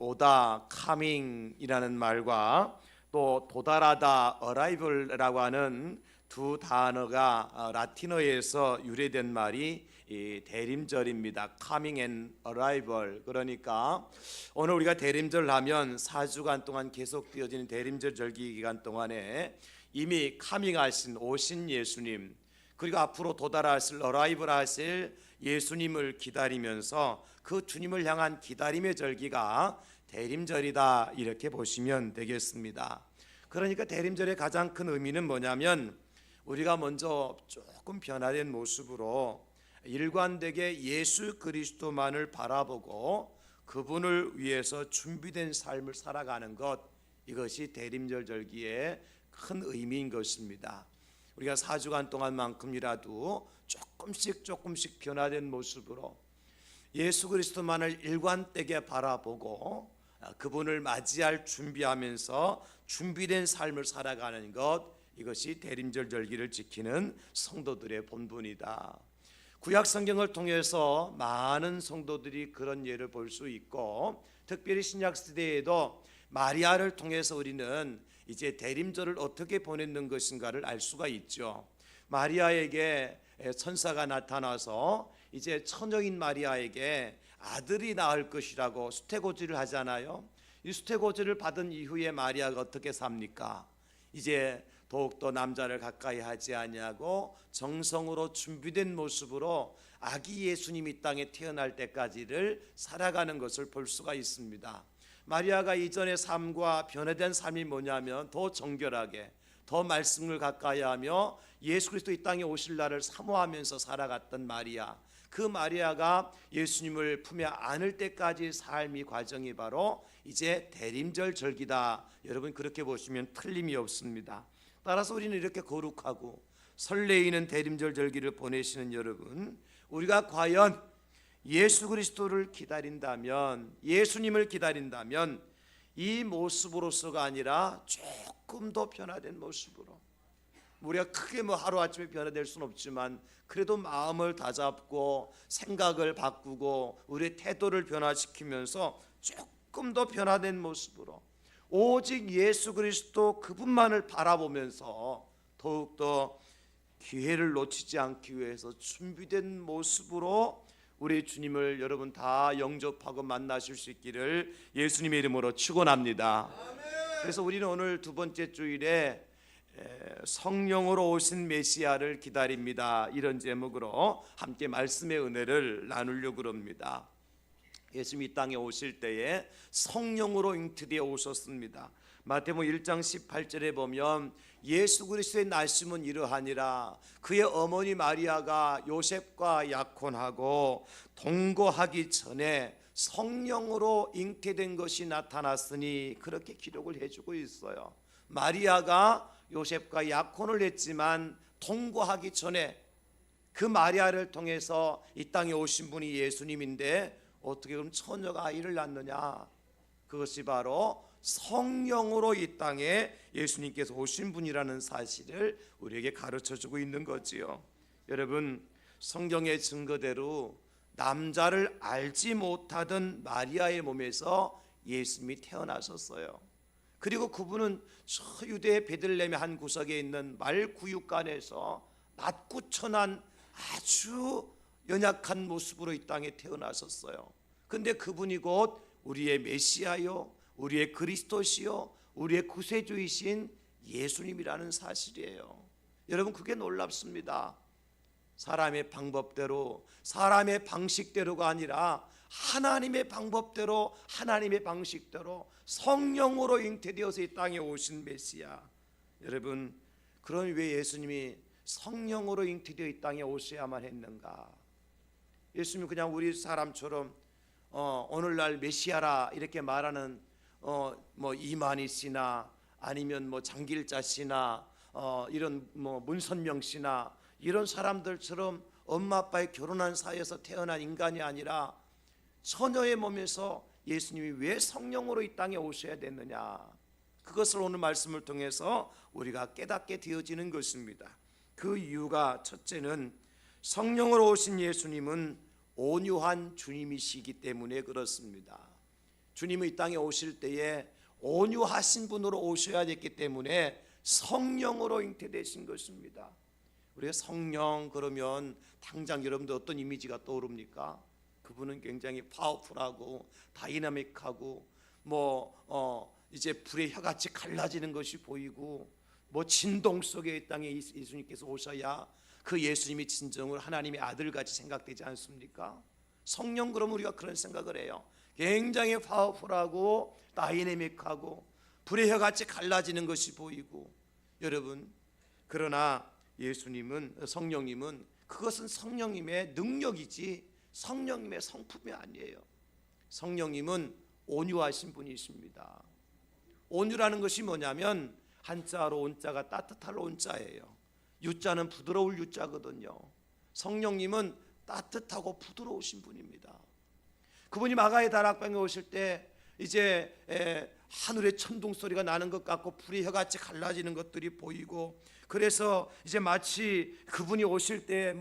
오다, coming이라는 말과 또 도달하다, arrival이라고 하는 두 단어가 라틴어에서 유래된 말이 이 대림절입니다. coming and arrival. 그러니까 오늘 우리가 대림절 하면 4주간 동안 계속되어지는 대림절 절기 기간 동안에 이미 coming하신 오신 예수님, 그리고 앞으로 도달하실 arrival 하실 예수님을 기다리면서 그 주님을 향한 기다림의 절기가 대림절이다, 이렇게 보시면 되겠습니다. 그러니까 대림절의 가장 큰 의미는 뭐냐면 우리가 먼저 조금 변화된 모습으로 일관되게 예수 그리스도만을 바라보고 그분을 위해서 준비된 삶을 살아가는 것, 이것이 대림절 절기의 큰 의미인 것입니다. 우리가 4주간 동안만큼이라도 조금씩 변화된 모습으로 예수 그리스도만을 일관되게 바라보고 그분을 맞이할 준비하면서 준비된 삶을 살아가는 것, 이것이 대림절 절기를 지키는 성도들의 본분이다. 구약 성경을 통해서 많은 성도들이 그런 예를 볼 수 있고, 특별히 신약 시대에도 마리아를 통해서 우리는 이제 대림절을 어떻게 보냈는 것인가를 알 수가 있죠. 마리아에게 천사가 나타나서 이제 처녀인 마리아에게 아들이 낳을 것이라고 수태고지를 하잖아요. 이 수태고지를 받은 이후에 마리아가 어떻게 삽니까? 이제 더욱더 남자를 가까이 하지 아니하고 정성으로 준비된 모습으로 아기 예수님이 땅에 태어날 때까지를 살아가는 것을 볼 수가 있습니다. 마리아가 이전의 삶과 변화된 삶이 뭐냐면 더 정결하게, 더 말씀을 가까이 하며 예수 그리스도 이 땅에 오실 날을 사모하면서 살아갔던 마리아, 그 마리아가 예수님을 품에 안을 때까지 삶이 과정이 바로 이제 대림절 절기다. 여러분, 그렇게 보시면 틀림이 없습니다. 따라서 우리는 이렇게 거룩하고 설레이는 대림절 절기를 보내시는 여러분, 우리가 과연 예수 그리스도를 기다린다면, 예수님을 기다린다면 이 모습으로서가 아니라 조금 더 변화된 모습으로, 우리가 크게 하루아침에 변화될 수는 없지만 그래도 마음을 다잡고 생각을 바꾸고 우리의 태도를 변화시키면서 조금 더 변화된 모습으로 오직 예수 그리스도 그분만을 바라보면서 더욱더 기회를 놓치지 않기 위해서 준비된 모습으로 우리 주님을 여러분 다 영접하고 만나실 수 있기를 예수님의 이름으로 축원합니다. 그래서 우리는 오늘 두 번째 주일에 성령으로 오신 메시아를 기다립니다, 이런 제목으로 함께 말씀의 은혜를 나누려고 합니다. 예수님이 이 땅에 오실 때에 성령으로 잉태되어 오셨습니다. 마태복음 1장 18절에 보면 예수 그리스도의 날심은 이러하니라, 그의 어머니 마리아가 요셉과 약혼하고 동거하기 전에 성령으로 잉태된 것이 나타났으니, 그렇게 기록을 해주고 있어요. 마리아가 요셉과 약혼을 했지만 동거하기 전에 그 마리아를 통해서 이 땅에 오신 분이 예수님인데 어떻게 그럼 처녀가 아이를 낳느냐? 그것이 바로 성령으로 이 땅에 예수님께서 오신 분이라는 사실을 우리에게 가르쳐주고 있는 거지요. 여러분, 성경의 증거대로 남자를 알지 못하던 마리아의 몸에서 예수님이 태어나셨어요. 그리고 그분은 저 유대의 베들레헴의 한 구석에 있는 말구육간에서 낮고 천한 아주 연약한 모습으로 이 땅에 태어나셨어요. 근데 그분이 곧 우리의 메시아요, 우리의 그리스도시요, 우리의 구세주이신 예수님이라는 사실이에요. 여러분, 그게 놀랍습니다. 사람의 방법대로, 사람의 방식대로가 아니라 하나님의 방법대로, 하나님의 방식대로 성령으로 잉태되어서 이 땅에 오신 메시아. 여러분, 그럼 왜 예수님이 성령으로 잉태되어 이 땅에 오셔야만 했는가? 예수님이 그냥 우리 사람처럼 오늘날 메시아라 이렇게 말하는 이만희 씨나 아니면 장길자 씨나 이런 문선명 씨나 이런 사람들처럼 엄마 아빠의 결혼한 사이에서 태어난 인간이 아니라 처녀의 몸에서 예수님이 왜 성령으로 이 땅에 오셔야 됐느냐, 그것을 오늘 말씀을 통해서 우리가 깨닫게 되어지는 것입니다. 그 이유가, 첫째는 성령으로 오신 예수님은 온유한 주님이시기 때문에 그렇습니다. 주님이 이 땅에 오실 때에 온유하신 분으로 오셔야 됐기 때문에 성령으로 잉태되신 것입니다. 우리가 성령 그러면 당장 여러분들 어떤 이미지가 떠오릅니까? 그분은 굉장히 파워풀하고 다이나믹하고 이제 불의 혀같이 갈라지는 것이 보이고 진동 속에 이 땅에 예수님께서 오셔야 그 예수님이 진정으로 하나님의 아들같이 생각되지 않습니까? 성령 그러면 우리가 그런 생각을 해요. 굉장히 파워풀하고 다이내믹하고 불의 혀같이 갈라지는 것이 보이고, 여러분 그러나 예수님은, 성령님은 그것은 성령님의 능력이지 성령님의 성품이 아니에요. 성령님은 온유하신 분이십니다. 온유라는 것이 뭐냐면 한자로 온자가 따뜻할 온자예요. 유자는 부드러울 유자거든요. 성령님은 따뜻하고 부드러우신 분입니다. 그분이 마가의 다락방에 오실 때 이제 하늘의 천둥 소리가 나는 것 같고 불이 혀같이 갈라지는 것들이 보이고, 그래서 이제 마치 그분이 오실 때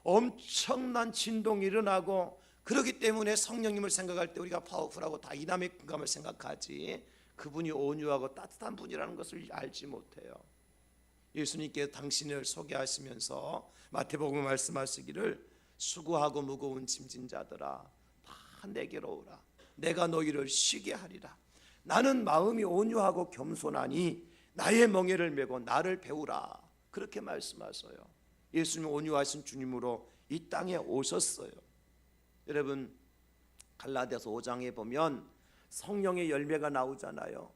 엄청난 진동이 일어나고, 그렇기 때문에 성령님을 생각할 때 우리가 파워풀하고 다이나믹함을 생각하지 그분이 온유하고 따뜻한 분이라는 것을 알지 못해요. 예수님께서 당신을 소개하시면서 마태복음 말씀하시기를 수고하고 무거운 짐진 자들아 다 내게로 오라, 내가 너희를 쉬게 하리라. 나는 마음이 온유하고 겸손하니 나의 멍에를 메고 나를 배우라. 그렇게 말씀하셔요. 예수님 온유하신 주님으로 이 땅에 오셨어요. 여러분 갈라디아서 5장에 보면 성령의 열매가 나오잖아요.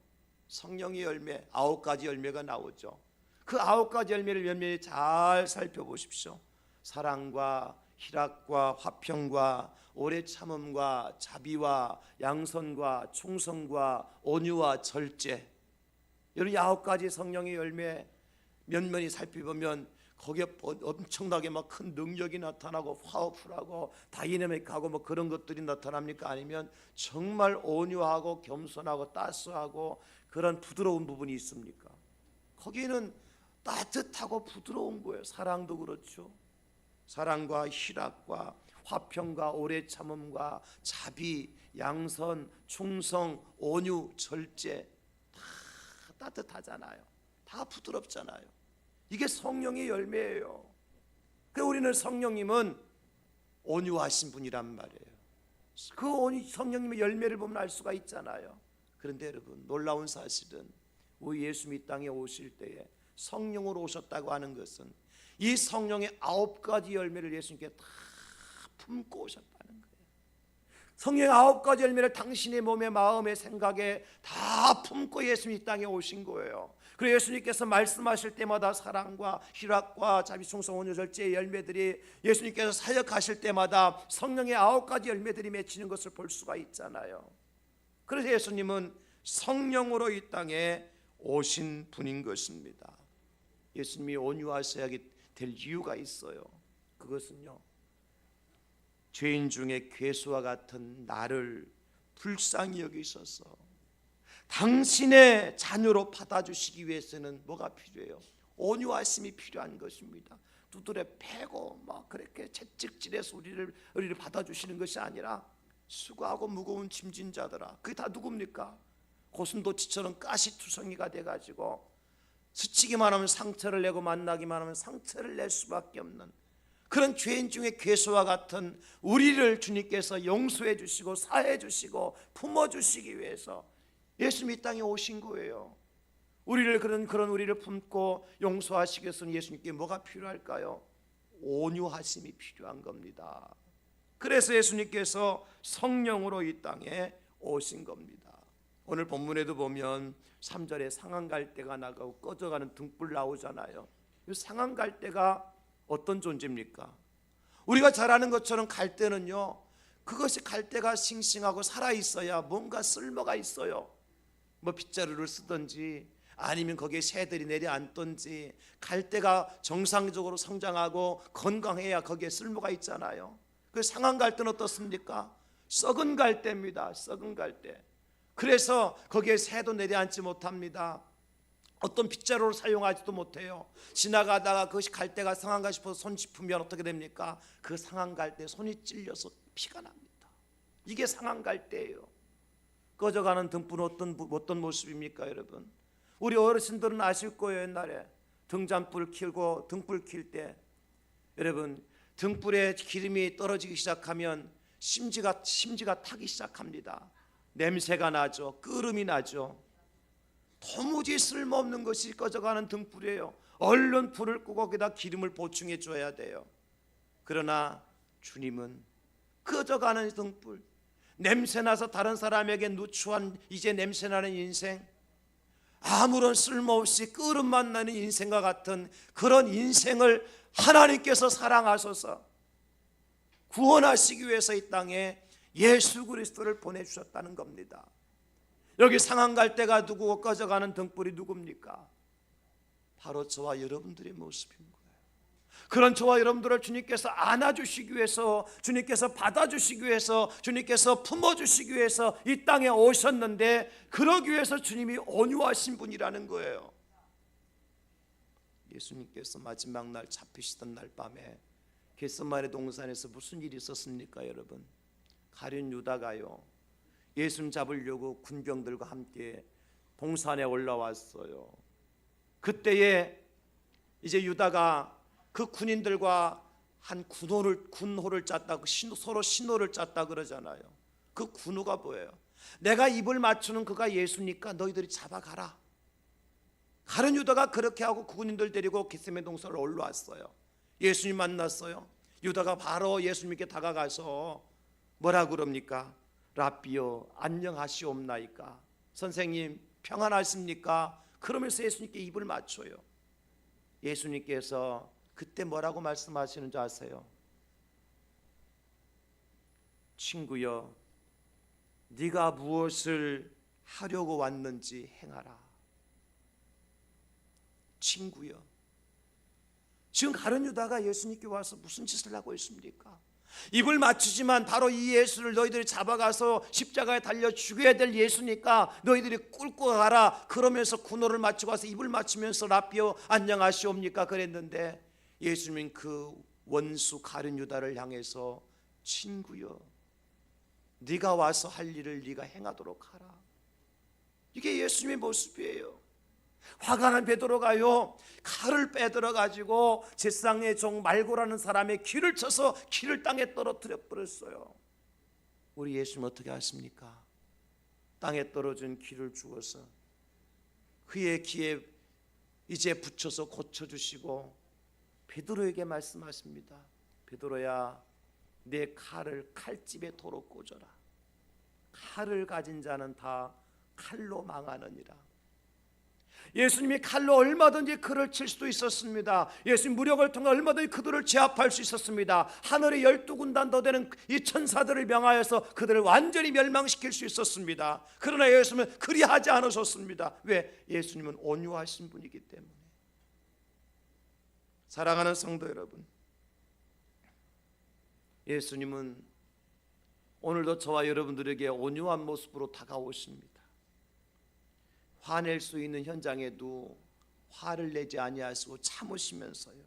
성령의 열매 9가지 열매가 나오죠. 그 9가지 열매를 면밀히 잘 살펴보십시오. 사랑과 희락과 화평과 오래 참음과 자비와 양선과 충성과 온유와 절제. 여러분 9가지 성령의 열매 면밀히 살펴보면 거기에 엄청나게 큰 능력이 나타나고 파워풀하고 다이내믹하고 그런 것들이 나타납니까? 아니면 정말 온유하고 겸손하고 따스하고 그런 부드러운 부분이 있습니까? 거기는 따뜻하고 부드러운 거예요. 사랑도 그렇죠. 사랑과 희락과 화평과 오래 참음과 자비, 양선, 충성, 온유, 절제 다 따뜻하잖아요. 다 부드럽잖아요. 이게 성령의 열매예요. 그래서 우리는 성령님은 온유하신 분이란 말이에요. 그 성령님의 열매를 보면 알 수가 있잖아요. 그런데 여러분 놀라운 사실은 우리 예수님이 이 땅에 오실 때에 성령으로 오셨다고 하는 것은 이 성령의 9가지 열매를 예수님께 다 품고 오셨다는 거예요. 성령의 9가지 열매를 당신의 몸에 마음에 생각에 다 품고 예수님이 이 땅에 오신 거예요. 그리고 예수님께서 말씀하실 때마다 사랑과 희락과 자비, 충성, 온유, 절제의 열매들이 예수님께서 사역하실 때마다 성령의 9가지 열매들이 맺히는 것을 볼 수가 있잖아요. 그래서 예수님은 성령으로 이 땅에 오신 분인 것입니다. 예수님이 온유하셔야 될 이유가 있어요. 그것은요, 죄인 중에 괴수와 같은 나를 불쌍히 여기셔서 당신의 자녀로 받아주시기 위해서는 뭐가 필요해요? 온유하심이 필요한 것입니다. 두드려 패고 그렇게 채찍질해서 우리를 받아주시는 것이 아니라 수고하고 무거운 짐진 자들아. 그게 다 누굽니까? 고슴도치처럼 가시투성이가 돼가지고 스치기만 하면 상처를 내고 만나기만 하면 상처를 낼 수밖에 없는 그런 죄인 중에 괴수와 같은 우리를 주님께서 용서해 주시고 사해 주시고 품어 주시기 위해서 예수님이 이 땅에 오신 거예요. 우리를 그런 우리를 품고 용서하시기 위해서는 예수님께 뭐가 필요할까요? 온유하심이 필요한 겁니다. 그래서 예수님께서 성령으로 이 땅에 오신 겁니다. 오늘 본문에도 보면 3절에 상한갈대가 나가고 꺼져가는 등불 나오잖아요. 이 상한갈대가 어떤 존재입니까? 우리가 잘 아는 것처럼 갈대는요, 그것이 갈대가 싱싱하고 살아있어야 뭔가 쓸모가 있어요. 빗자루를 쓰든지 아니면 거기에 새들이 내려앉든지 갈대가 정상적으로 성장하고 건강해야 거기에 쓸모가 있잖아요. 그 상한 갈대는 어떻습니까? 썩은 갈대입니다. 썩은 갈대. 그래서 거기에 새도 내려앉지 못합니다. 어떤 빗자루를 사용하지도 못해요. 지나가다가 그것이 갈대가 상한가 싶어서 손 짚으면 어떻게 됩니까? 그 상한 갈대 손이 찔려서 피가 납니다. 이게 상한 갈대예요. 꺼져가는 등불은 어떤 모습입니까, 여러분? 우리 어르신들은 아실 거예요. 옛날에 등잔불 켜고 등불 킬 때 여러분 등불에 기름이 떨어지기 시작하면 심지가 타기 시작합니다. 냄새가 나죠. 끓음이 나죠. 도무지 쓸모없는 것이 꺼져가는 등불이에요. 얼른 불을 끄고 거기다 기름을 보충해 줘야 돼요. 그러나 주님은 꺼져가는 등불, 냄새나서 다른 사람에게 누추한 이제 냄새나는 인생, 아무런 쓸모없이 끓음만 나는 인생과 같은 그런 인생을 하나님께서 사랑하셔서 구원하시기 위해서 이 땅에 예수 그리스도를 보내주셨다는 겁니다. 여기 상한 갈대가 누구고 꺼져가는 등불이 누굽니까? 바로 저와 여러분들의 모습인 거예요. 그런 저와 여러분들을 주님께서 안아주시기 위해서, 주님께서 받아주시기 위해서, 주님께서 품어주시기 위해서 이 땅에 오셨는데, 그러기 위해서 주님이 온유하신 분이라는 거예요. 예수님께서 마지막 날 잡히시던 날 밤에 겟세마네 동산에서 무슨 일이 있었습니까, 여러분? 가룟 유다가요, 예수님 잡으려고 군병들과 함께 동산에 올라왔어요. 그때에 이제 유다가 그 군인들과 한 군호를 짰다, 서로 신호를 짰다 그러잖아요. 그 군호가 뭐예요? 내가 입을 맞추는 그가 예수니까 너희들이 잡아가라. 가룟 유다가 그렇게 하고 군인들 데리고 겟세마네 동산을 올라왔어요. 예수님 만났어요. 유다가 바로 예수님께 다가가서 뭐라 그럽니까? 라삐요, 안녕하시옵나이까? 선생님 평안하십니까? 그러면서 예수님께 입을 맞춰요. 예수님께서 그때 뭐라고 말씀하시는 줄 아세요? 친구여, 네가 무엇을 하려고 왔는지 행하라. 친구여, 지금 가룟 유다가 예수님께 와서 무슨 짓을 하고 있습니까? 입을 맞추지만 바로 이 예수를 너희들이 잡아가서 십자가에 달려 죽여야 될 예수니까 너희들이 꿇고 가라. 그러면서 군호를 맞추고 와서 입을 맞추면서 라삐요 안녕하시옵니까 그랬는데, 예수님은 그 원수 가룟 유다를 향해서 친구여, 네가 와서 할 일을 네가 행하도록 하라. 이게 예수님의 모습이에요. 화가 난 베드로가요, 칼을 빼들어 가지고 제사장의 종 말고라는 사람의 귀를 쳐서 귀를 땅에 떨어뜨려 버렸어요. 우리 예수님 어떻게 하십니까? 땅에 떨어진 귀를 주어서 그의 귀에 이제 붙여서 고쳐주시고 베드로에게 말씀하십니다. 베드로야, 내 칼을 칼집에 도로 꽂아라. 칼을 가진 자는 다 칼로 망하느니라. 예수님이 칼로 얼마든지 그를 칠 수도 있었습니다. 예수님 무력을 통해 얼마든지 그들을 제압할 수 있었습니다. 하늘의 12군단 더 되는 이 천사들을 명하여서 그들을 완전히 멸망시킬 수 있었습니다. 그러나 예수님은 그리하지 않으셨습니다. 왜? 예수님은 온유하신 분이기 때문에. 사랑하는 성도 여러분, 예수님은 오늘도 저와 여러분들에게 온유한 모습으로 다가오십니다. 화낼 수 있는 현장에도 화를 내지 아니하시고 참으시면서요,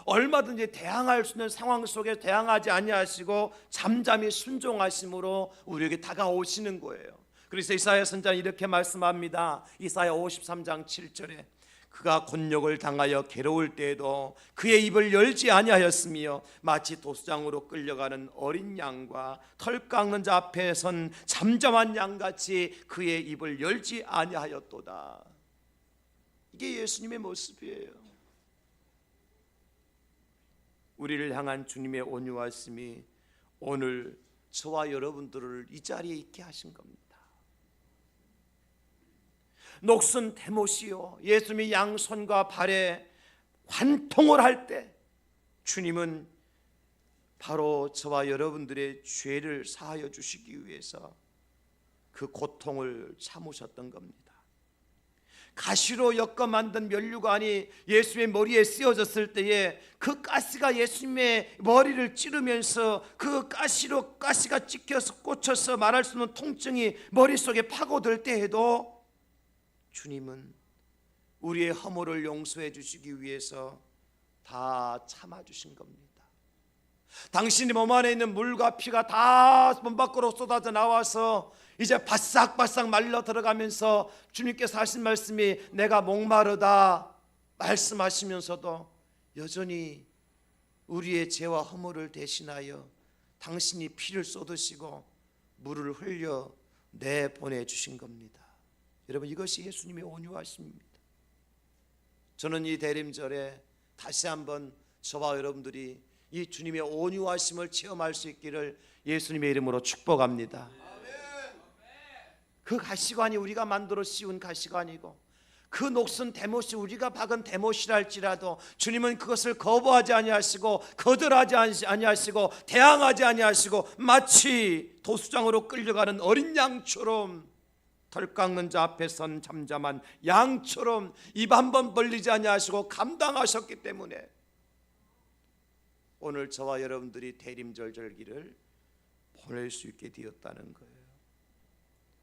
얼마든지 대항할 수 있는 상황 속에 대항하지 아니하시고 잠잠히 순종하심으로 우리에게 다가오시는 거예요. 그래서 이사야 선지자는 이렇게 말씀합니다. 이사야 53장 7절에 그가 곤욕을 당하여 괴로울 때에도 그의 입을 열지 아니하였으며 마치 도수장으로 끌려가는 어린 양과 털 깎는 자 앞에 선 잠잠한 양같이 그의 입을 열지 아니하였도다. 이게 예수님의 모습이에요. 우리를 향한 주님의 온유하심이 오늘 저와 여러분들을 이 자리에 있게 하신 겁니다. 녹슨 데못이요, 예수님이 양손과 발에 관통을 할 때 주님은 바로 저와 여러분들의 죄를 사하여 주시기 위해서 그 고통을 참으셨던 겁니다. 가시로 엮어 만든 면류관이 예수님의 머리에 씌워졌을 때에 그 가시가 예수님의 머리를 찌르면서 그 가시가 찍혀서 꽂혀서 말할 수 없는 통증이 머릿속에 파고들 때에도 주님은 우리의 허물을 용서해 주시기 위해서 다 참아주신 겁니다. 당신이 몸 안에 있는 물과 피가 다 몸 밖으로 쏟아져 나와서 이제 바싹바싹 말라 들어가면서 주님께서 하신 말씀이 내가 목마르다 말씀하시면서도 여전히 우리의 죄와 허물을 대신하여 당신이 피를 쏟으시고 물을 흘려 내보내주신 겁니다. 여러분, 이것이 예수님의 온유하심입니다. 저는 이 대림절에 다시 한번 저와 여러분들이 이 주님의 온유하심을 체험할 수 있기를 예수님의 이름으로 축복합니다. 그 가시관이 우리가 만들어 씌운 가시관이고 그 녹슨 대못이 우리가 박은 대못이랄지라도 주님은 그것을 거부하지 아니하시고 거절하지 아니하시고 대항하지 아니하시고 마치 도수장으로 끌려가는 어린 양처럼 덜 깎는 자 앞에 선 잠잠한 양처럼 입 한 번 벌리지 아니하시고 감당하셨기 때문에 오늘 저와 여러분들이 대림절 절기를 보낼 수 있게 되었다는 거예요.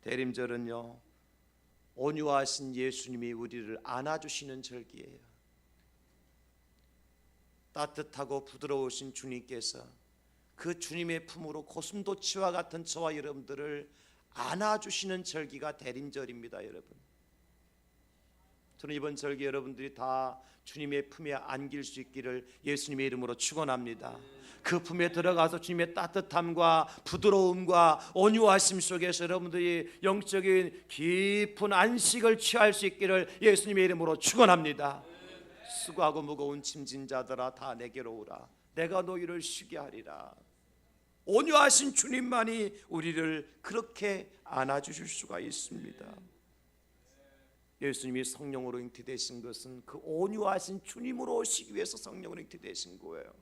대림절은요, 온유하신 예수님이 우리를 안아주시는 절기예요. 따뜻하고 부드러우신 주님께서 그 주님의 품으로 고슴도치와 같은 저와 여러분들을 안아주시는 절기가 대림절입니다. 여러분, 저는 이번 절기 여러분들이 다 주님의 품에 안길 수 있기를 예수님의 이름으로 축원합니다. 그 품에 들어가서 주님의 따뜻함과 부드러움과 온유하심 속에서 여러분들이 영적인 깊은 안식을 취할 수 있기를 예수님의 이름으로 축원합니다. 수고하고 무거운 짐진 자들아 다 내게로 오라. 내가 너희를 쉬게 하리라. 온유하신 주님만이 우리를 그렇게 안아주실 수가 있습니다. 예수님이 성령으로 잉태되신 것은 그 온유하신 주님으로 오시기 위해서 성령으로 잉태되신 거예요.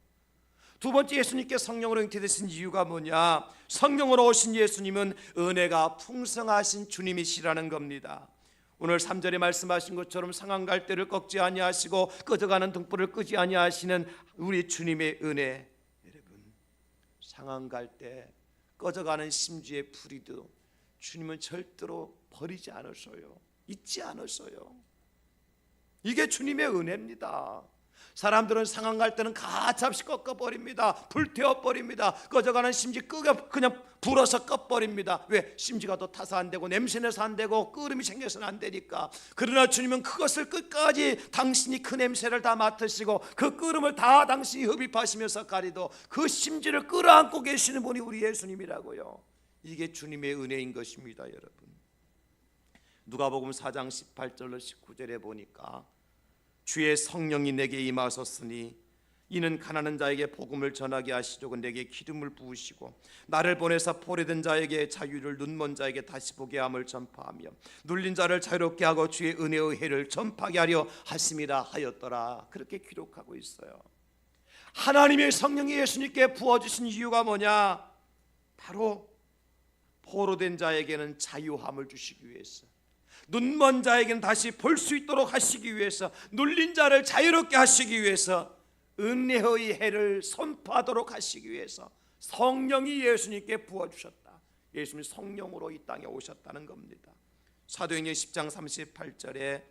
두 번째, 예수님께 성령으로 잉태되신 이유가 뭐냐? 성령으로 오신 예수님은 은혜가 풍성하신 주님이시라는 겁니다. 오늘 3절에 말씀하신 것처럼 상한 갈대를 꺾지 아니하시고 꺼져가는 등불을 끄지 아니하시는 우리 주님의 은혜. 여러분, 상한 갈대, 꺼져가는 심지의 불이도 주님은 절대로 버리지 않으셔요. 잊지 않으셔요. 이게 주님의 은혜입니다. 사람들은 상한 갈대는 가차없이 꺾어버립니다. 불태워버립니다. 꺼져가는 심지 그냥 불어서 꺼버립니다. 왜? 심지가 더 타서 안 되고 냄새내서 안 되고 끓음이 생겨서는 안 되니까. 그러나 주님은 그것을 끝까지 당신이 그 냄새를 다 맡으시고 그 끓음을 다 당신이 흡입하시면서 가리도 그 심지를 끌어안고 계시는 분이 우리 예수님이라고요. 이게 주님의 은혜인 것입니다. 여러분, 누가복음 4장 18절로 19절에 보니까 주의 성령이 내게 임하셨으니 이는 가난한 자에게 복음을 전하게 하시려고 내게 기름을 부으시고 나를 보내사 포로된 자에게 자유를, 눈먼 자에게 다시 보게 함을 전파하며 눌린 자를 자유롭게 하고 주의 은혜의 해를 전파하게 하려 하심이라 하였더라. 그렇게 기록하고 있어요. 하나님의 성령이 예수님께 부어주신 이유가 뭐냐? 바로 포로된 자에게는 자유함을 주시기 위해서, 눈먼 자에게는 다시 볼 수 있도록 하시기 위해서, 눌린 자를 자유롭게 하시기 위해서, 은혜의 해를 선포하도록 하시기 위해서 성령이 예수님께 부어주셨다. 예수님이 성령으로 이 땅에 오셨다는 겁니다. 사도행전 10장 38절에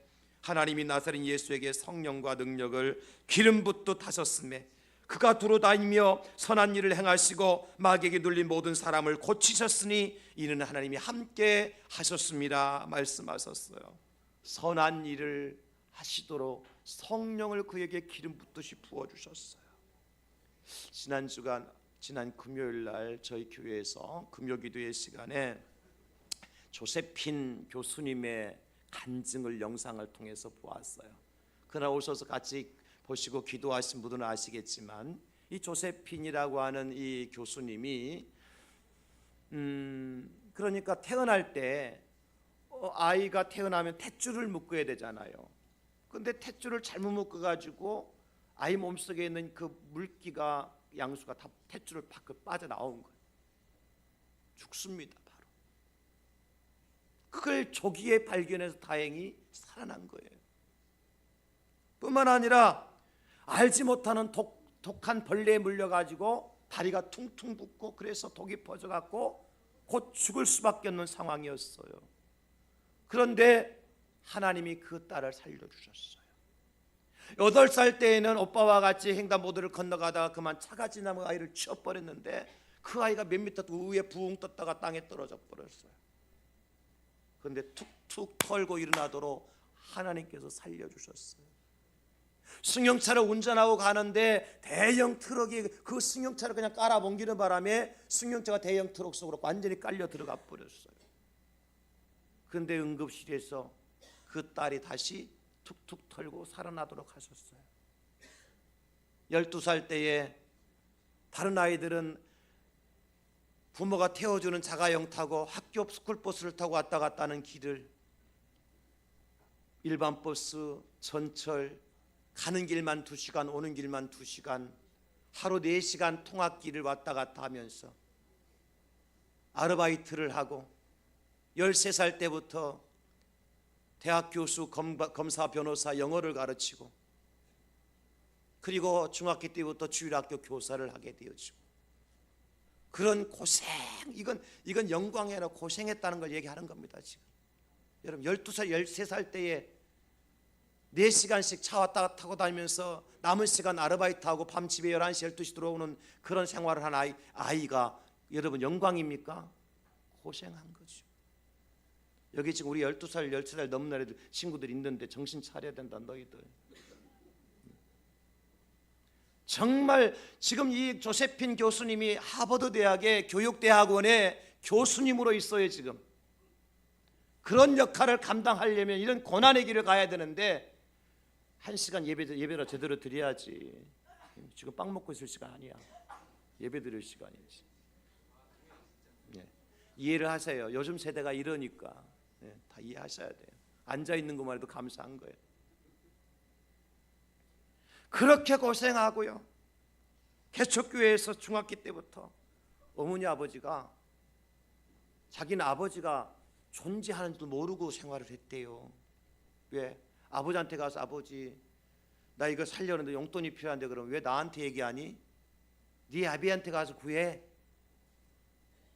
하나님이 나사렛 예수에게 성령과 능력을 기름 붓듯 하셨음에 그가 두루 다니며 선한 일을 행하시고 마귀에게 눌린 모든 사람을 고치셨으니 이는 하나님이 함께 하셨습니다 말씀하셨어요. 선한 일을 하시도록 성령을 그에게 기름 붓듯이 부어주셨어요. 지난 금요일 날 저희 교회에서 금요기도회 시간에 조세핀 교수님의 간증을 영상을 통해서 보았어요. 그날 오셔서 같이 보시고 기도하신 분들은 아시겠지만 이 조세핀이라고 하는 이 교수님이 그러니까 태어날 때 아이가 태어나면 탯줄을 묶어야 되잖아요. 근데 탯줄을 잘못 묶어가지고 아이 몸속에 있는 그 물기가 양수가 다 탯줄을 밖으로 빠져나온 거예요. 죽습니다. 바로. 그걸 조기에 발견해서 다행히 살아난 거예요. 뿐만 아니라 알지 못하는 독한 벌레에 물려가지고 다리가 퉁퉁 붓고 그래서 독이 퍼져갖고 곧 죽을 수밖에 없는 상황이었어요. 그런데 하나님이 그 딸을 살려주셨어요. 8살 때에는 오빠와 같이 횡단보도를 건너가다가 그만 차가 지나면 아이를 치워버렸는데 그 아이가 몇 미터 위에 부웅 떴다가 땅에 떨어져 버렸어요. 그런데 툭툭 털고 일어나도록 하나님께서 살려주셨어요. 승용차를 운전하고 가는데 대형 트럭이 그 승용차를 그냥 깔아뭉기는 바람에 승용차가 대형 트럭 속으로 완전히 깔려 들어가 버렸어요. 그런데 응급실에서 그 딸이 다시 툭툭 털고 살아나도록 하셨어요. 12살 때에 다른 아이들은 부모가 태워주는 자가용 타고 학교 스쿨버스를 타고 왔다 갔다 하는 길을 일반 버스, 전철, 가는 길만 2시간, 오는 길만 2시간, 하루 4시간 통학길을 왔다 갔다 하면서 아르바이트를 하고 13살 때부터 대학 교수, 검사, 변호사, 영어를 가르치고 그리고 중학교 때부터 주일학교 교사를 하게 되어지고 그런 고생, 이건 영광이 아니라 고생했다는 걸 얘기하는 겁니다. 지금 여러분 12살, 13살 때에 4시간씩 차 왔다 타고 다니면서 남은 시간 아르바이트하고 밤 집에 11시, 12시 들어오는 그런 생활을 한 아이가 여러분 영광입니까? 고생한 거죠. 여기 지금 우리 12살, 13살 넘는 애들 친구들 있는데 정신 차려야 된다 너희들. 정말 지금 이 조세핀 교수님이 하버드 대학의 교육대학원의 교수님으로 있어요. 지금 그런 역할을 감당하려면 이런 고난의 길을 가야 되는데 1시간 예배를 제대로 드려야지. 지금 빵 먹고 있을 시간 아니야. 예배 드릴 시간이지. 이해를 하세요. 요즘 세대가 이러니까 다 이해하셔야 돼요. 앉아있는 것만 해도 감사한 거예요. 그렇게 고생하고요. 개척교회에서 중학교 때부터 어머니 아버지가 자기는 아버지가 존재하는지도 모르고 생활을 했대요. 왜? 아버지한테 가서 아버지 나 이거 살려는데 용돈이 필요한데 그럼 왜 나한테 얘기하니? 네 아비한테 가서 구해.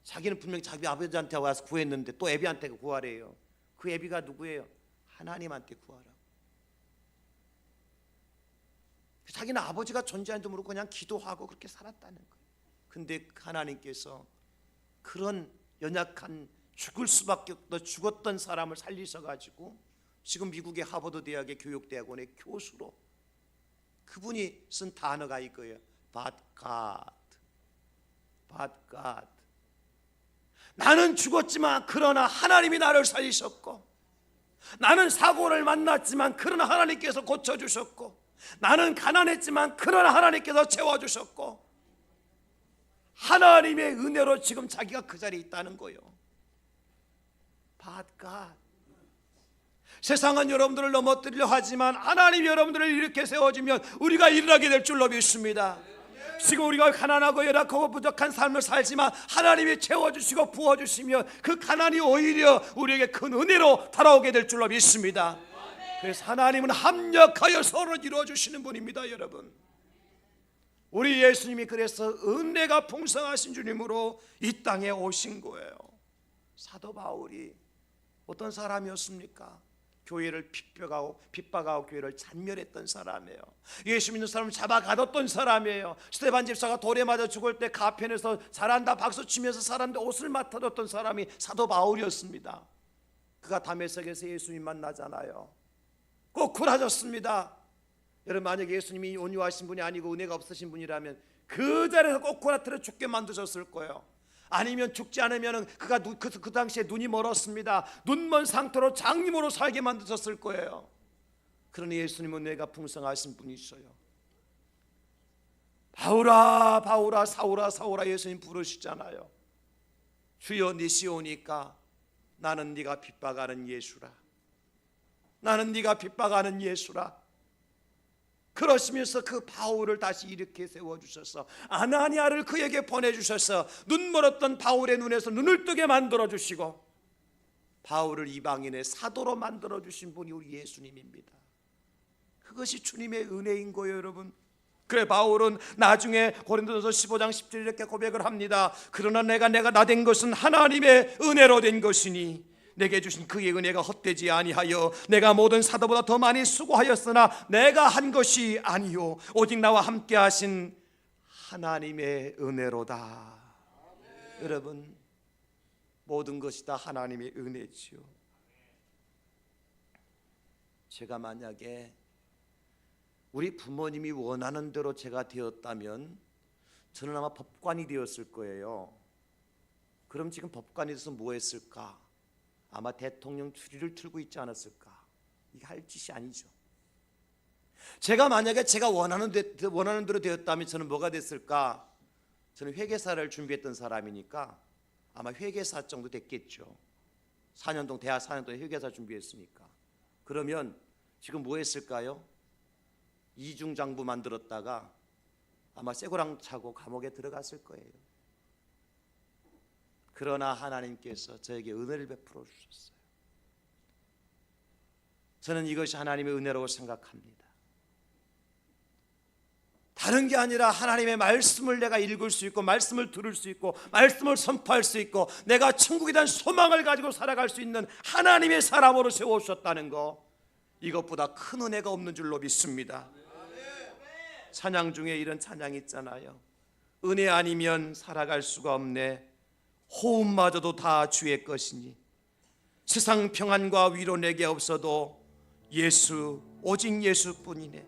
자기는 분명히 자기 아버지한테 와서 구했는데 또 애비한테 구하래요. 그 애비가 누구예요? 하나님한테 구하라. 자기는 아버지가 존재하는지도 모르고 그냥 기도하고 그렇게 살았다는 거예요. 근데 하나님께서 그런 연약한 죽을 수밖에 없던 죽었던 사람을 살리셔가지고 지금 미국의 하버드 대학의 교육대학원의 교수로 그분이 쓴 단어가 이거예요. But God. 나는 죽었지만 그러나 하나님이 나를 살리셨고, 나는 사고를 만났지만 그러나 하나님께서 고쳐주셨고, 나는 가난했지만 그러나 하나님께서 채워주셨고, 하나님의 은혜로 지금 자기가 그 자리에 있다는 거예요. But God. 세상은 여러분들을 넘어뜨리려 하지만 하나님이 여러분들을 이렇게 세워주면 우리가 일어나게 될 줄로 믿습니다. 지금 우리가 가난하고 열악하고 부족한 삶을 살지만 하나님이 채워주시고 부어주시면 그 가난이 오히려 우리에게 큰 은혜로 달아오게 될 줄로 믿습니다. 그래서 하나님은 합력하여 서로 이루어주시는 분입니다. 여러분, 우리 예수님이 그래서 은혜가 풍성하신 주님으로 이 땅에 오신 거예요. 사도 바울이 어떤 사람이었습니까? 교회를 핍박하고 교회를 잔멸했던 사람이에요. 예수 믿는 사람을 잡아가뒀던 사람이에요. 스데반 집사가 돌에 맞아 죽을 때 가편에서 잘한다 박수치면서 사람들 옷을 맡아줬던 사람이 사도 바울이었습니다. 그가 다메섹에서 예수님 만나잖아요. 꼬꾸라졌습니다. 여러분, 만약에 예수님이 온유하신 분이 아니고 은혜가 없으신 분이라면 그 자리에서 꼬꾸라뜨려 죽게 만드셨을 거예요. 아니면 죽지 않으면 그가 그 당시에 눈이 멀었습니다. 눈먼 상태로 장님으로 살게 만드셨을 거예요. 그러니 예수님은 은혜가 풍성하신 분이셔요. 바울아 바울아 사울아 사울아 예수님 부르시잖아요. 주여 니시오니까 나는 네가 핍박하는 예수라. 나는 네가 핍박하는 예수라. 그러시면서 그 바울을 다시 이렇게 세워주셔서 아나니아를 그에게 보내주셔서 눈 멀었던 바울의 눈에서 눈을 뜨게 만들어주시고 바울을 이방인의 사도로 만들어주신 분이 우리 예수님입니다. 그것이 주님의 은혜인 거예요. 여러분, 그래 바울은 나중에 고린도전서 15장 17절 이렇게 고백을 합니다. 그러나 내가 나된 것은 하나님의 은혜로 된 것이니 내게 주신 그의 은혜가 헛되지 아니하여 내가 모든 사도보다 더 많이 수고하였으나 내가 한 것이 아니요 오직 나와 함께 하신 하나님의 은혜로다. 여러분, 모든 것이 다 하나님의 은혜지요. 제가 만약에 우리 부모님이 원하는 대로 제가 되었다면 저는 아마 법관이 되었을 거예요. 그럼 지금 법관이 돼서 뭐 했을까? 아마 대통령 추리를 틀고 있지 않았을까? 이게 할 짓이 아니죠. 제가 만약에 제가 원하는 대로 되었다면 저는 뭐가 됐을까? 저는 회계사를 준비했던 사람이니까 아마 회계사 정도 됐겠죠. 4년 동안 대학 4년 동안 회계사 준비했으니까. 그러면 지금 뭐 했을까요? 이중장부 만들었다가 아마 쇠고랑 차고 감옥에 들어갔을 거예요. 그러나 하나님께서 저에게 은혜를 베풀어 주셨어요. 저는 이것이 하나님의 은혜라고 생각합니다. 다른 게 아니라 하나님의 말씀을 내가 읽을 수 있고 말씀을 들을 수 있고 말씀을 선포할 수 있고 내가 천국에 대한 소망을 가지고 살아갈 수 있는 하나님의 사람으로 세워주셨다는 거, 이것보다 큰 은혜가 없는 줄로 믿습니다. 찬양 중에 이런 찬양이 있잖아요. 은혜 아니면 살아갈 수가 없네. 호흡마저도 다 주의 것이니 세상 평안과 위로 내게 없어도 예수, 오직 예수뿐이네.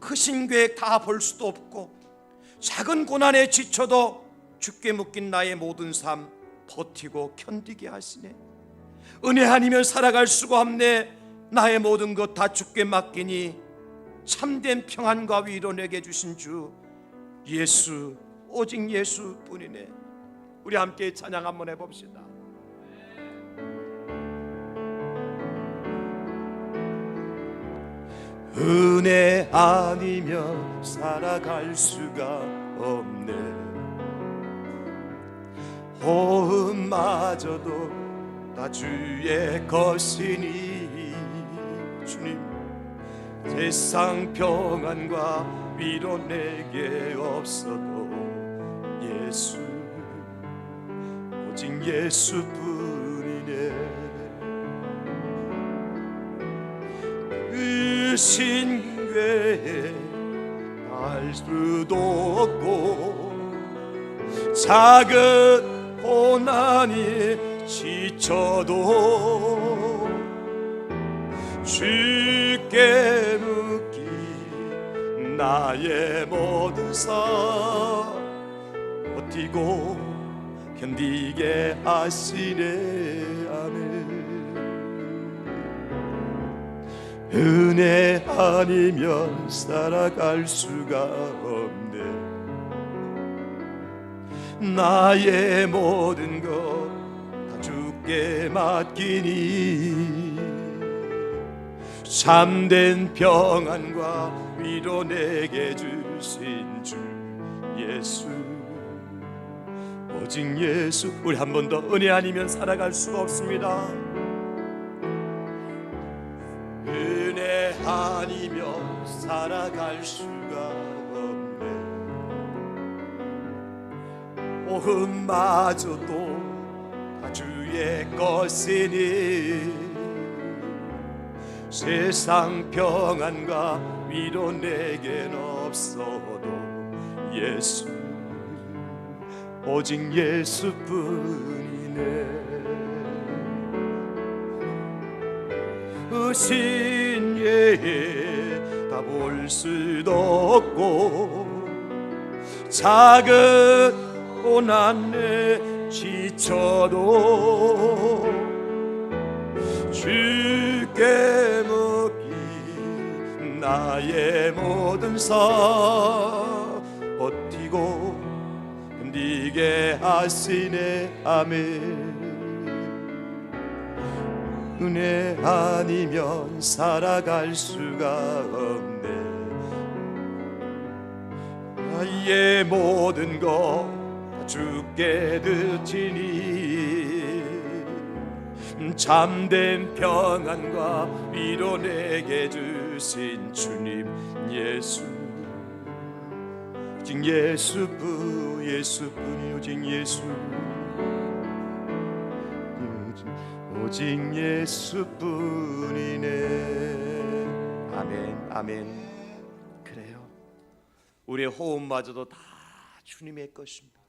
크신 계획 다 볼 수도 없고 작은 고난에 지쳐도 주께 묶인 나의 모든 삶 버티고 견디게 하시네. 은혜 아니면 살아갈 수가 없네. 나의 모든 것 다 주께 맡기니 참된 평안과 위로 내게 주신 주 예수, 오직 예수뿐이네. 우리 함께 찬양 한번 해봅시다. 은혜 아니면 살아갈 수가 없네. 호흡마저도 다 주의 것이니 주님, 세상 평안과 위로 내게 없어도 예수, 오직 예수뿐이네. 크신 괴에 알 수도 없고 작은 고난이 지쳐도 주께 묶인 나의 모든 삶 버티고 견디게 하시네. 아멘. 은혜 아니면 살아갈 수가 없네. 나의 모든 것 다 주께 맡기니 참된 평안과 위로 내게 주신 주 예수, 오직 예수. 우리 한 번 더, 은혜 아니면 살아갈 수가 없습니다. 은혜 아니면 살아갈 수가 없네. 호흡마저도 다 주의 것이니 세상 평안과 위로 내겐 없어도 예수, 오직 예수뿐이네. 크신 예에 다 볼 수도 없고 작은 고난에 지쳐도 주께 묶인 나의 모든 삶 버티고 견디게 하시네. 아멘. 은혜 아니면 살아갈 수가 없네. 나의 모든 것 주께 드리니 참된 평안과 위로 내게 주신 주님 예수, 오직 예수뿐, 예수뿐이 오직 예수. 오직 예수뿐이네. 아멘, 아멘. 그래요. 우리의 호흡마저도 다 주님의 것입니다.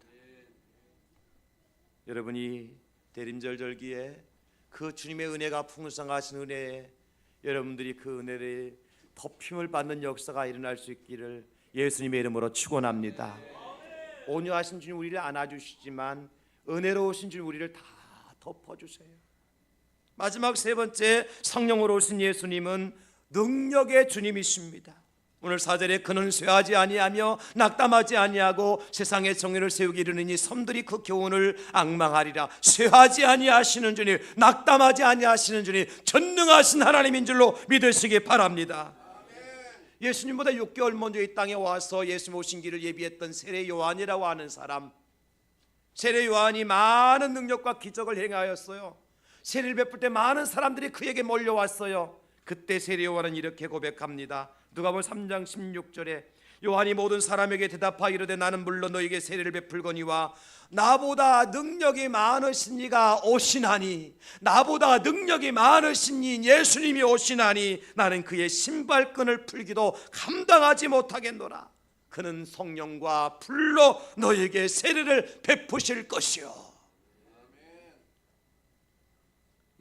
여러분이 대림절 절기에 그 주님의 은혜가 풍성하신 은혜에 여러분들이 그 은혜를 덮임을 받는 역사가 일어날 수 있기를 예수님의 이름으로 축원합니다. 온유하신 주님 우리를 안아주시지만 은혜로우신 주님 우리를 다 덮어주세요. 마지막 세 번째, 성령으로 오신 예수님은 능력의 주님이십니다. 오늘 4절에 그는 쇠하지 아니하며 낙담하지 아니하고 세상의 정의를 세우기 이르느니 섬들이 그 교훈을 앙망하리라. 쇠하지 아니하시는 주님, 낙담하지 아니하시는 주님, 전능하신 하나님인 줄로 믿으시기 바랍니다. 예수님보다 6개월 먼저 이 땅에 와서 예수님 오신 길을 예비했던 세례 요한이라고 하는 사람, 세례 요한이 많은 능력과 기적을 행하였어요. 세례를 베풀 때 많은 사람들이 그에게 몰려왔어요. 그때 세례 요한은 이렇게 고백합니다. 누가복음 3장 16절에 요한이 모든 사람에게 대답하여 이르되 나는 물론 너에게 세례를 베풀거니와 나보다 능력이 많으신 이가 오시나니, 나보다 능력이 많으신 이 예수님이 오시나니 나는 그의 신발끈을 풀기도 감당하지 못하겠노라. 그는 성령과 불로 너에게 세례를 베푸실 것이요.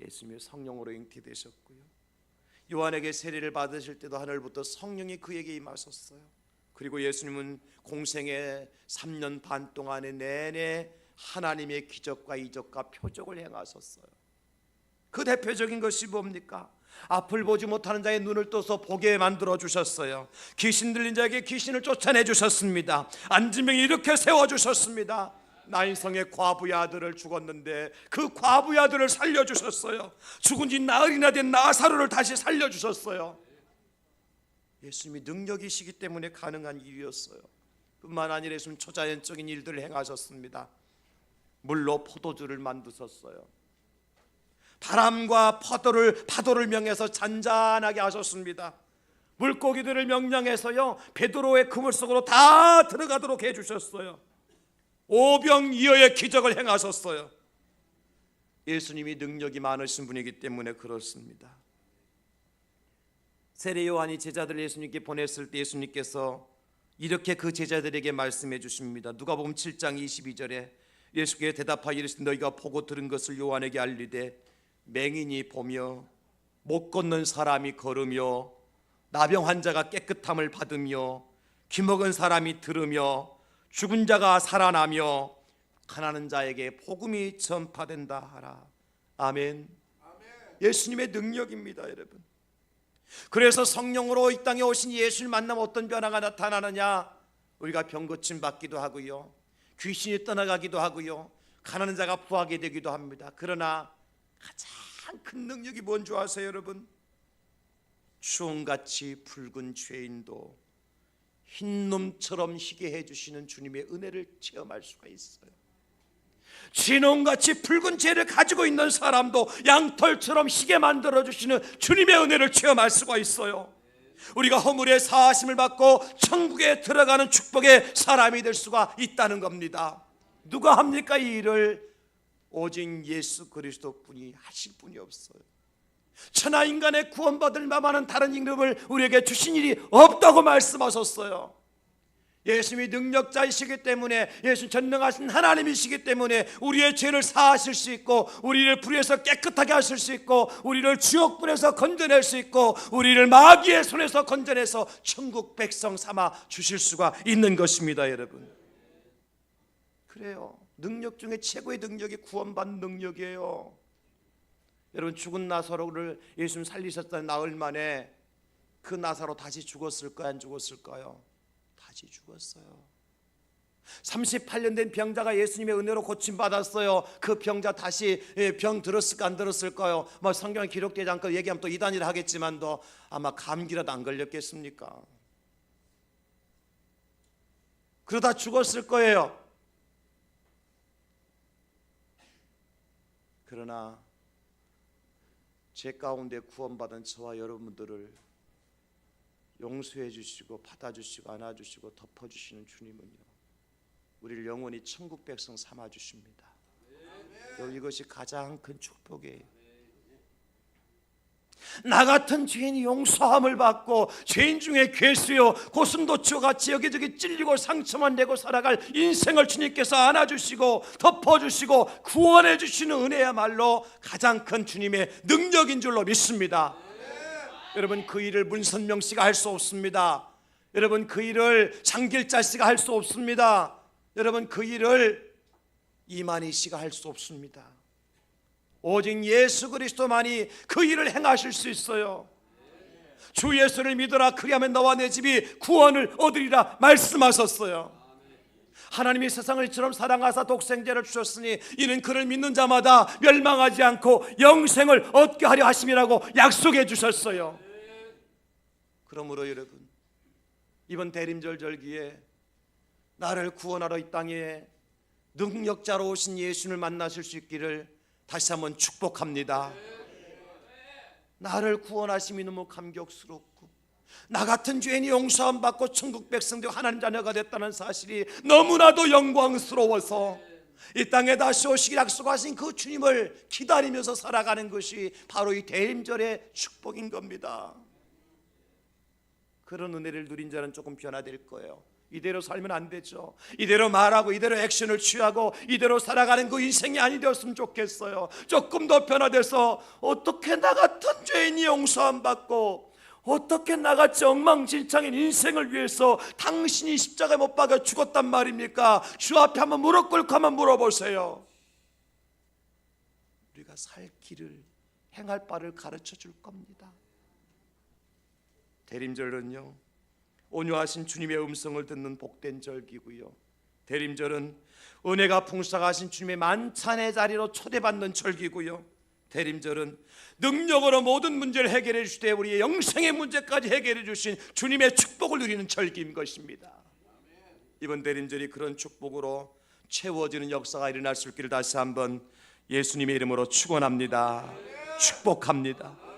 예수님이 성령으로 잉태되셨고요, 요한에게 세례를 받으실 때도 하늘부터 성령이 그에게 임하셨어요. 그리고 예수님은 공생의 3년 반 동안에 내내 하나님의 기적과 이적과 표적을 행하셨어요. 그 대표적인 것이 뭡니까? 앞을 보지 못하는 자의 눈을 떠서 보게 만들어 주셨어요. 귀신 들린 자에게 귀신을 쫓아내 주셨습니다. 안진병이 이렇게 세워 주셨습니다. 나인성의 과부의 아들을 죽었는데 그 과부의 아들을 살려주셨어요. 죽은 지 나흘이나 된 나사로를 다시 살려주셨어요. 예수님이 능력이시기 때문에 가능한 일이었어요. 뿐만 아니라 예수님 초자연적인 일들을 행하셨습니다. 물로 포도주를 만드셨어요. 바람과 파도를 명해서 잔잔하게 하셨습니다. 물고기들을 명령해서요 베드로의 그물 속으로 다 들어가도록 해주셨어요. 오병이어의 기적을 행하셨어요. 예수님이 능력이 많으신 분이기 때문에 그렇습니다. 세례 요한이 제자들을 예수님께 보냈을 때 예수님께서 이렇게 그 제자들에게 말씀해 주십니다. 누가복음 7장 22절에 예수께 대답하여 이르시되 너희가 보고 들은 것을 요한에게 알리되 맹인이 보며 못 걷는 사람이 걸으며 나병 환자가 깨끗함을 받으며 귀먹은 사람이 들으며 죽은 자가 살아나며 가난한 자에게 복음이 전파된다 하라. 아멘. 예수님의 능력입니다, 여러분. 그래서 성령으로 이 땅에 오신 예수를 만나면 어떤 변화가 나타나느냐? 우리가 병 고침 받기도 하고요, 귀신이 떠나가기도 하고요, 가난한 자가 부하게 되기도 합니다. 그러나 가장 큰 능력이 뭔지 아세요, 여러분? 추움같이 붉은 죄인도 흰놈처럼 희게 해주시는 주님의 은혜를 체험할 수가 있어요. 진홍같이 붉은 죄를 가지고 있는 사람도 양털처럼 희게 만들어주시는 주님의 은혜를 체험할 수가 있어요. 우리가 허물의 사하심을 받고 천국에 들어가는 축복의 사람이 될 수가 있다는 겁니다. 누가 합니까? 이 일을 오직 예수 그리스도뿐이 하실 분이 없어요. 천하 인간의 구원받을 만한 다른 이름을 우리에게 주신 일이 없다고 말씀하셨어요. 예수님이 능력자이시기 때문에, 예수님 전능하신 하나님이시기 때문에 우리의 죄를 사하실 수 있고, 우리를 불에서 깨끗하게 하실 수 있고, 우리를 지옥불에서 건져낼 수 있고, 우리를 마귀의 손에서 건져내서 천국 백성 삼아 주실 수가 있는 것입니다, 여러분. 그래요. 능력 중에 최고의 능력이 구원받는 능력이에요. 여러분, 죽은 나사로를 예수님 살리셨다는 나흘 만에 그 나사로 다시 죽었을까요? 안 죽었을까요? 다시 죽었어요. 38년 된 병자가 예수님의 은혜로 고침받았어요. 그 병자 다시 병 들었을까 안 들었을까요? 성경에 기록되지 않고 얘기하면 또 이단이라 하겠지만도 아마 감기라도 안 걸렸겠습니까? 그러다 죽었을 거예요. 그러나 죄 가운데 구원받은 저와 여러분들을 용서해 주시고 받아주시고 안아주시고 덮어주시는 주님은요, 우리를 영원히 천국 백성 삼아 주십니다. 이것이 가장 큰 축복이에요. 나 같은 죄인이 용서함을 받고 죄인 중에 괴수요 고슴도치와 같이 여기저기 찔리고 상처만 내고 살아갈 인생을 주님께서 안아주시고 덮어주시고 구원해 주시는 은혜야말로 가장 큰 주님의 능력인 줄로 믿습니다. 여러분, 그 일을 문선명 씨가 할 수 없습니다. 여러분, 그 일을 장길자 씨가 할 수 없습니다. 여러분, 그 일을 이만희 씨가 할 수 없습니다. 오직 예수 그리스도만이 그 일을 행하실 수 있어요. 주 예수를 믿어라, 그리하면 너와 내 집이 구원을 얻으리라 말씀하셨어요. 하나님이 세상을 이처럼 사랑하사 독생자를 주셨으니 이는 그를 믿는 자마다 멸망하지 않고 영생을 얻게 하려 하심이라고 약속해 주셨어요. 그러므로 여러분, 이번 대림절 절기에 나를 구원하러 이 땅에 능력자로 오신 예수를 만나실 수 있기를 다시 한번 축복합니다. 나를 구원하심이 너무 감격스럽고 나 같은 죄인이 용서함 받고 천국 백성되고 하나님 자녀가 됐다는 사실이 너무나도 영광스러워서 이 땅에 다시 오시기 약속하신 그 주님을 기다리면서 살아가는 것이 바로 이 대림절의 축복인 겁니다. 그런 은혜를 누린 자는 조금 변화될 거예요. 이대로 살면 안 되죠. 이대로 말하고 이대로 액션을 취하고 이대로 살아가는 그 인생이 아니 되었으면 좋겠어요. 조금 더 변화돼서 어떻게 나 같은 죄인이 용서함 받고 어떻게 나같이 엉망진창인 인생을 위해서 당신이 십자가에 못 박아 죽었단 말입니까? 주 앞에 한번 무릎 꿇고 한번 물어보세요. 우리가 살 길을 행할 바를 가르쳐 줄 겁니다. 대림절은요, 온유하신 주님의 음성을 듣는 복된 절기고요, 대림절은 은혜가 풍성하신 주님의 만찬의 자리로 초대받는 절기고요, 대림절은 능력으로 모든 문제를 해결해 주시되 우리의 영생의 문제까지 해결해 주신 주님의 축복을 누리는 절기인 것입니다. 이번 대림절이 그런 축복으로 채워지는 역사가 일어날 수 있기를 다시 한번 예수님의 이름으로 축원합니다. 축복합니다.